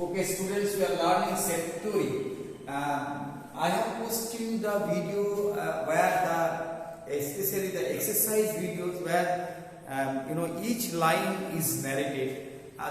Okay, students, we are learning set theory. I have posted the video especially the exercise videos where each line is narrated.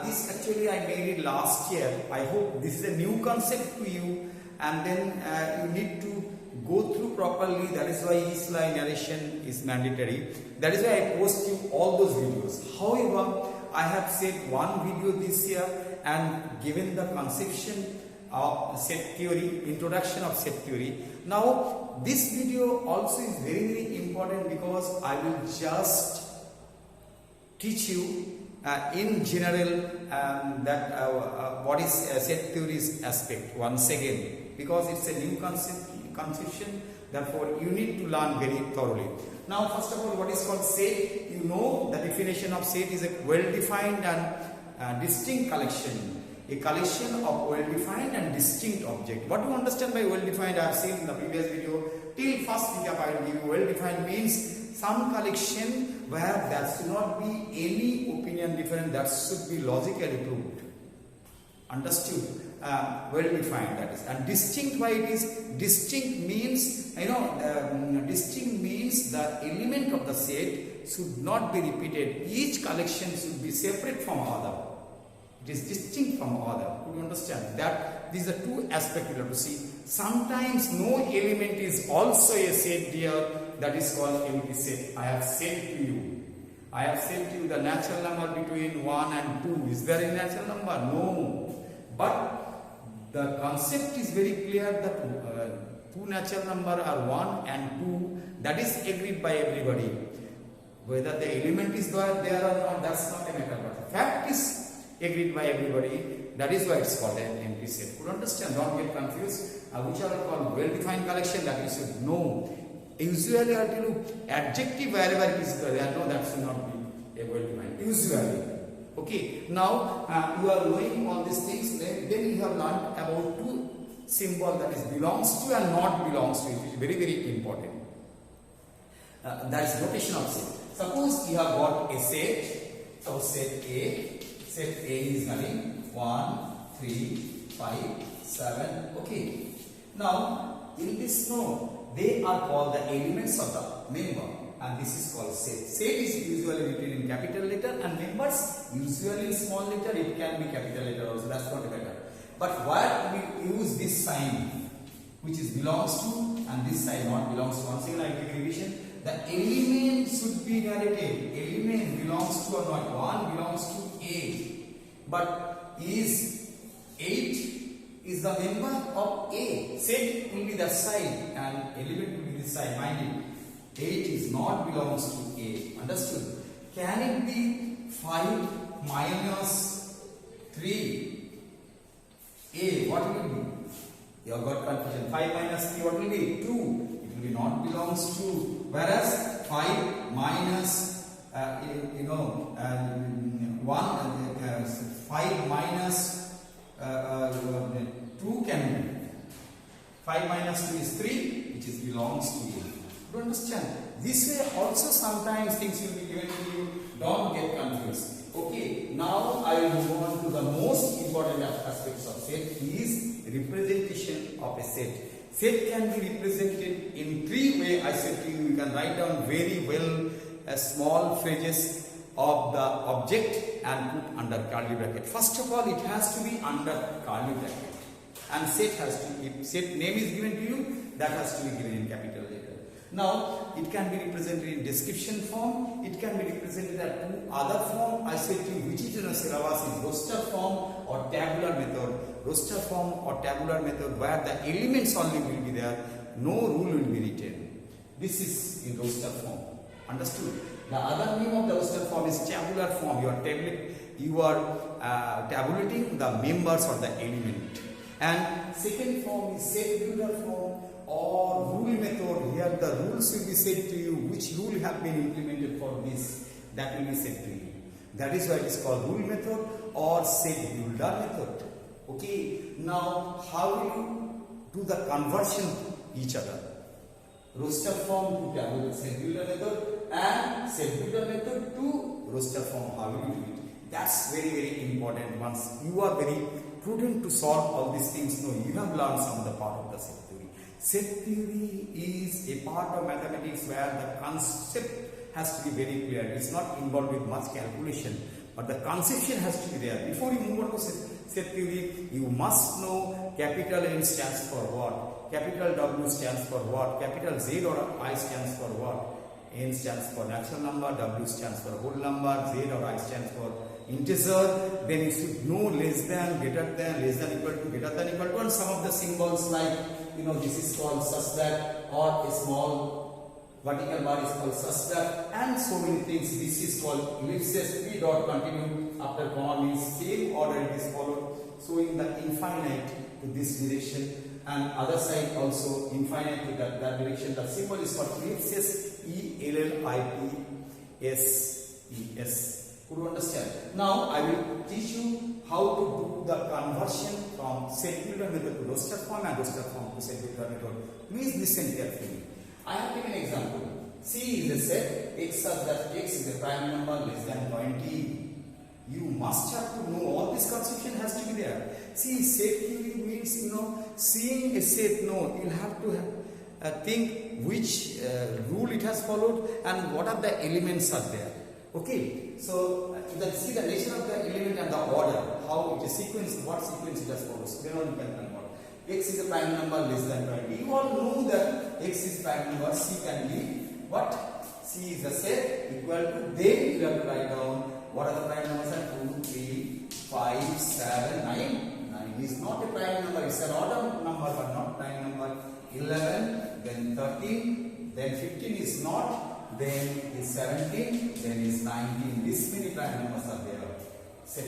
This actually I made it last year. I hope this is a new concept to you, and then you need to go through properly. That is why each line narration is mandatory. That is why I post you all those videos. However, I have said one video this year and given the conception of set theory, introduction of set theory. Now this video also is very, very important because I will just teach you in general what is set theory's aspect once again, because it's a new conception. Therefore, you need to learn very thoroughly. Now, first of all, what is called set? You know the definition of set is a well-defined and distinct collection. A collection of well-defined and distinct object. What do you understand by well-defined? I have seen in the previous video. Till first recap, I will give you well-defined means some collection where there should not be any opinion different, that should be logically proved. Understood? Well-defined, that is. And distinct, why it is distinct means, distinct means the element of the set should not be repeated. Each collection should be separate from other. It is distinct from other. Do you understand that? These are two aspects you have to see. Sometimes no element is also a set here. That is called empty set. I have said to you. I have said to you the natural number between 1 and 2. Is there a natural number? No. But the concept is very clear that two natural numbers are 1 and 2. That is agreed by everybody. Whether the element is there or not, that's not a matter. But the fact is agreed by everybody. That is why it's called an empty set. Could understand? Don't get confused. Which are called well-defined collection, that you should know. Usually, I'll tell you adjective wherever it is there. No, that should not be a well-defined. Usually. Okay. Now you are knowing all these things. Then you have learned about two symbols, that is belongs to and not belongs to, which is very, very important. That is notation of set. Suppose you have got a set. So set A. Set A is having 1, 3, 5, 7. Okay. Now in this node, they are called the elements of the member, and this is called set. Set is usually written in capital letter, and members usually in small letter. It can be capital letter also. That's not better. But why we use this sign, which is belongs to, and this sign not belongs to. Once again, I give revision. The element should be narrated. Element belongs to or not. 1 belongs to 8. But is 8 is the member of A. Set will be that side and element will be this side. Mind it. 8 is not belongs to A. Understood? Can it be 5 minus 3? A. What will it be? You have got confusion. 5 minus 3, what will be? 2. It will be not belongs to. Whereas 5 minus 5 minus 2 can be. 5 minus 2 is 3, which is belongs to you. Do you understand? This way also sometimes things will be given to you. Don't get confused. Okay, now I will move on to the most important aspects of set is representation of a set. Set can be represented in 3 ways. I said to you, you can write down very well small phrases of the object and put under curly bracket. First of all, it has to be under curly bracket. And set has to, if set name is given to you, that has to be given in capital letter. Now, it can be represented in description form. It can be represented at 2 other form. I said to you, which is in a syllabus is roster form or tabular method. Roster form or tabular method where the elements only will be there. No rule will be written. This is in roster form. Understood? The other name of the roster form is tabular form. You are tabulating the members of the element. And second form is set builder form or rule method. Here the rules will be said to you. Which rule have been implemented for this? That will be said to you. That is why it is called rule method or set builder method. Okay. Now how will you do the conversion each other? Roster form to tabular set builder method and set builder method to roster form. How will you do it? That's very, very important. Once you are very prudent to solve all these things. No, you have learned some of the part of the set theory. Set theory is a part of mathematics where the concept has to be very clear. It's not involved with much calculation, but the conception has to be there. Before you move on to set theory, you must know capital N stands for what, capital W stands for what, capital Z or I stands for what. N stands for natural number, W stands for whole number, Z or I stands for integer. Then you should know less than, greater than, less than equal to, greater than equal to, and some of the symbols like, this is called such that, or a small vertical bar is called such that, and so many things. This is called ellipses, P dot continue after comma means same order it is followed, showing the infinite to this direction. And other side also infinite to that direction. The symbol is called ellipses, ELLIPSES. Could you understand? Now I will teach you how to do the conversion from set-builder method to roster form and roster form to set-builder method. Please listen carefully. I have taken an example. C is a set, X such that X is a prime number less than 20. You must have to know all this conception has to be there. See, set theory means, seeing a set, you'll have to think which rule it has followed and what are the elements are there. Okay, so see the nature of the element and the order, how it is sequence, what sequence it has followed. So then on you can convert. X is a prime number less than 20. You all know that X is prime number, C can be what? C is a set equal to, then you have to write down what are the prime numbers are 2, 3, 5, 7, 9. 9 is not a prime number, it's an order number but not prime number. 11, then 13, then 15 is not, then is 17, then is 19. This many prime numbers are there. Set.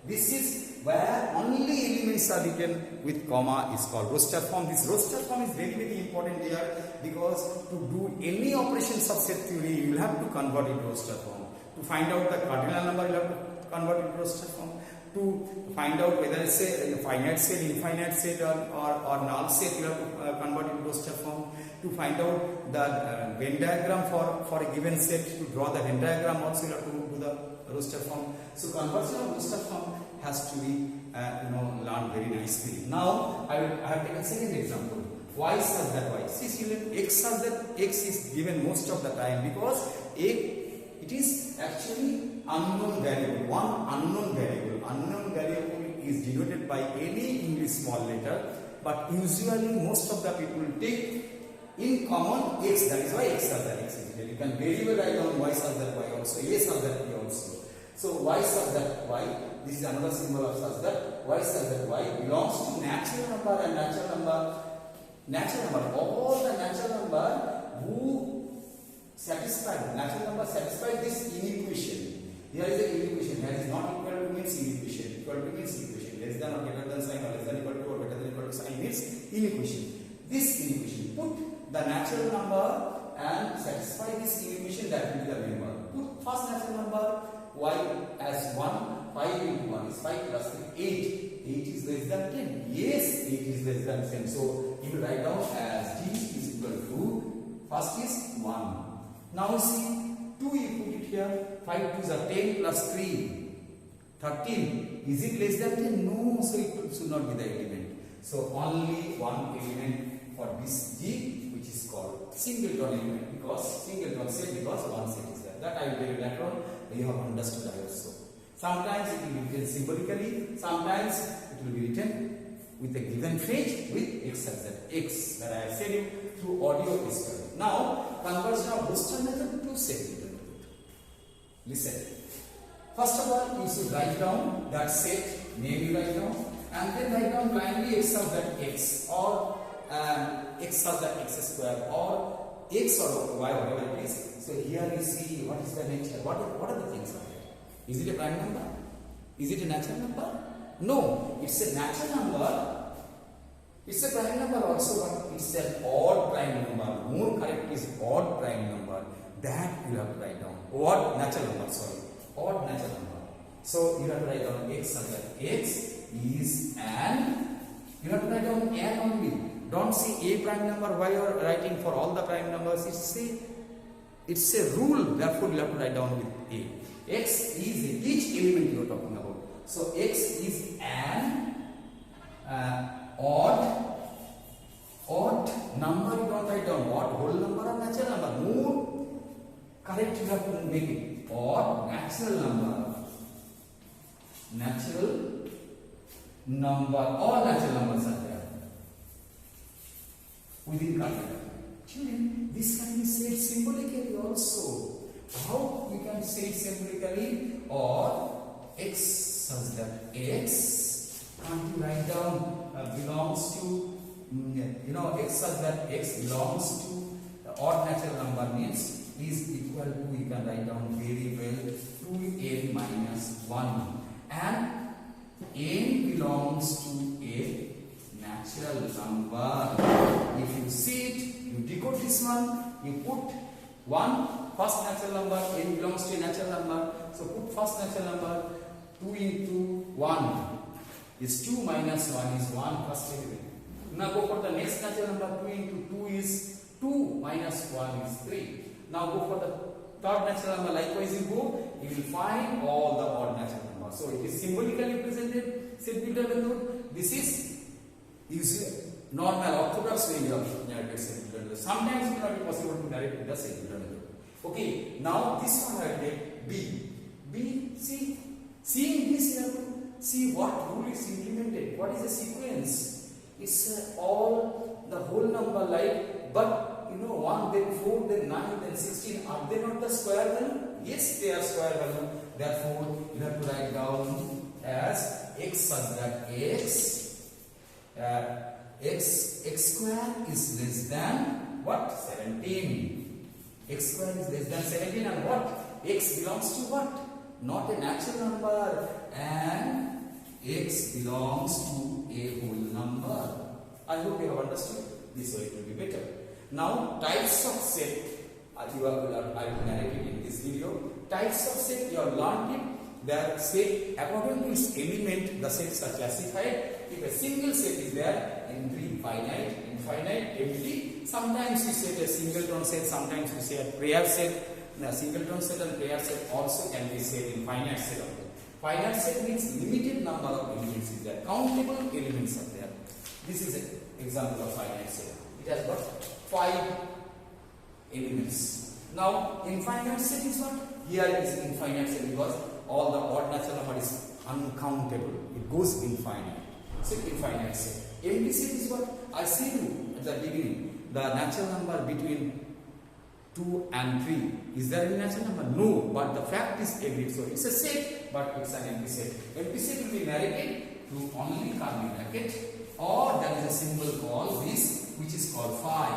This is where only elements are written with comma is called roster form. This roster form is very, very important here because to do any operations of set theory, you will have to convert it to roster form. To find out the cardinal number, you have to convert it to roster form. To find out whether it's a finite set, infinite set or null set, you have to convert it to roster form. To find out the Venn diagram for a given set, to draw the Venn diagram also you have to do the roster form. So conversion of roster form has to be learned very nicely. Now I have taken second example. Y such that Y. See student, X such that X is given most of the time because it is actually unknown variable. One unknown variable. Unknown variable is denoted by any English small letter, but usually most of the people take in common X. That is why X such that X is there. You can very well write down Y such that Y also, A such that A also. So Y such that Y. This is another symbol of such that Y such that Y belongs to natural number and natural number. All the natural number who satisfy this inequation. Here is the inequation. Here is not equal to means inequation. Equal to means equation. Less than or greater than sign or less than equal to or greater than equal to sign means inequation. This inequation. Put the natural number and satisfy this inequation, that will be the member. Put first natural number Y as 1. 5 into 1 is 5 plus 3, 8. 8 is less than 10. Yes, 8 is less than 10. So you will write down as D is equal to, first is 1. Now see, 2 you put it here. 5 2s are 10 plus 3, 13. Is it less than 10? No, so it should not be the element. So only one element for this G, which is called singleton element, because singleton set, because one set is there. That I will tell you later on. You have understood also. Sometimes it will be written symbolically, sometimes it will be written with a given phrase with X as that X that I have said you through audio discovery. Now, conversion of roster method to set method. Listen. First of all, you should write down that set, name you write down, and then write down primary X of that X or X of that X square or X or Y, whatever it is. So here you see what is the nature, what are the things of it. Is it a prime number? Is it a natural number? No, it's a natural number. It's a prime number also, but it's an odd prime number. More correct is odd prime number. That you have to write down. Odd natural number, sorry. Odd natural number. So you have to write down X such that X is an. You have to write down an only. Don't see a prime number while you are writing for all the prime numbers. It's a rule. Therefore, you have to write down with A. X is each element you are talking about. So X is an bracket you have to make it, or natural number, all natural numbers are there within curly bracket. Children, this can be said symbolically also. How we can say it symbolically? Or x such that x, can't you write down belongs to, x such that x belongs to the odd natural number means is equal to, you can write down very well, 2n minus 1, and n belongs to a natural number. If you see it, you decode this one, you put first natural number, n belongs to a natural number, so put first natural number, 2 into 1 is 2 minus 1 is 1, first element. Now go for the next natural number, 2 into 2 is 2 minus 1 is 3. Now go for the third natural number, likewise you go, you will find all the odd natural numbers. So it is symbolically represented, set-builder method. This is normal orthodox way of narrating set-builder method. Sometimes it will not be possible to narrate with the set-builder method. Okay, now this one I will take B. B, seeing this you have to see what rule is implemented, what is the sequence. It's all the whole number like, but 1, then 4, then 9, then 16, are they not the square value? Yes, they are square value. Therefore, you have to write down as x such that x square is less than what? 17. X square is less than 17, and what? X belongs to what? Not a natural number, and x belongs to a whole number. I hope you have understood. This way it will be better. Now, types of set, I will narrate it in this video. Types of set, you have learned it. The set, according to its element, the sets are classified. If a single set is there, entry finite, infinite, empty. Sometimes we set a singleton set, sometimes we say a pair set. The singleton set and pair set also can be said in finite set. Finite set means limited number of elements is there. Countable elements are there. This is an example of finite set. It has got 5 elements. Now, infinite set is what? Here is infinite set because all the odd natural number is uncountable. It goes infinite. So, infinite set. Empty set is what? I said you at the beginning. The natural number between 2 and 3. Is there any natural number? No. But the fact is agreed. So, it's a set, but it's an empty set. Empty set will be narrated through only curly bracket, or there is a symbol called this, which is called phi.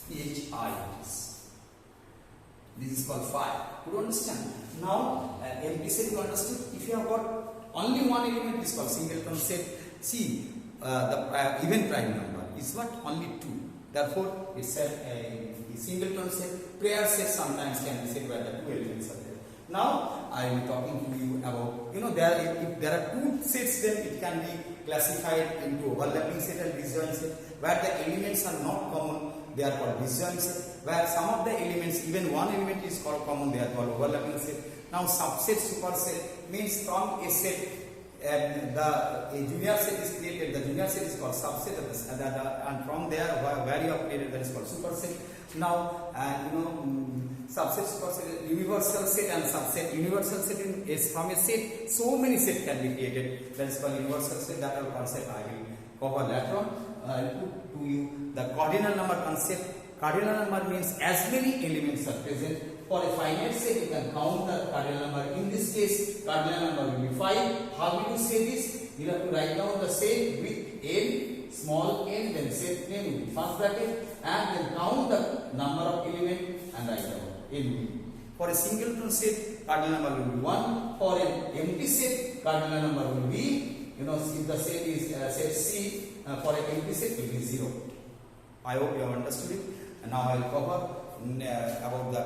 Phi. This is called phi. You understand? Now, empty set you understood. If you have got only one element, it is called singleton set. See, the even prime number is what? Only 2. Therefore, it's a singleton set. Pair set sometimes can be said where the 2 elements are there. Now, I will be talking to you about, if there are 2 sets, then it can be classified into overlapping set and disjoint set. Where the elements are not common, they are called disjoint set. Where some of the elements, even one element is called common, they are called overlapping set. Now, subset, superset means from a set, a junior set is created. The junior set is called subset, and from there, where you have created, that is called superset. Now, subset, superset, universal set and subset. Universal set is from a set. So many sets can be created. That is called universal set. That whole concept I will cover later on. I will put to you the cardinal number concept. Cardinal number means as many elements are present. For a finite set, you can count the cardinal number. In this case, cardinal number will be 5. How will you say this? You have to write down the set with n, small n, then set name in first bracket, and then count the number of elements and write down n. For a singleton set, cardinal number will be 1. For an empty set, cardinal number will be, if the set is set C, for an empty set will be 0. I hope you have understood it. And now I will cover about the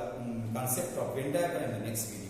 concept of Venn diagram in the next video.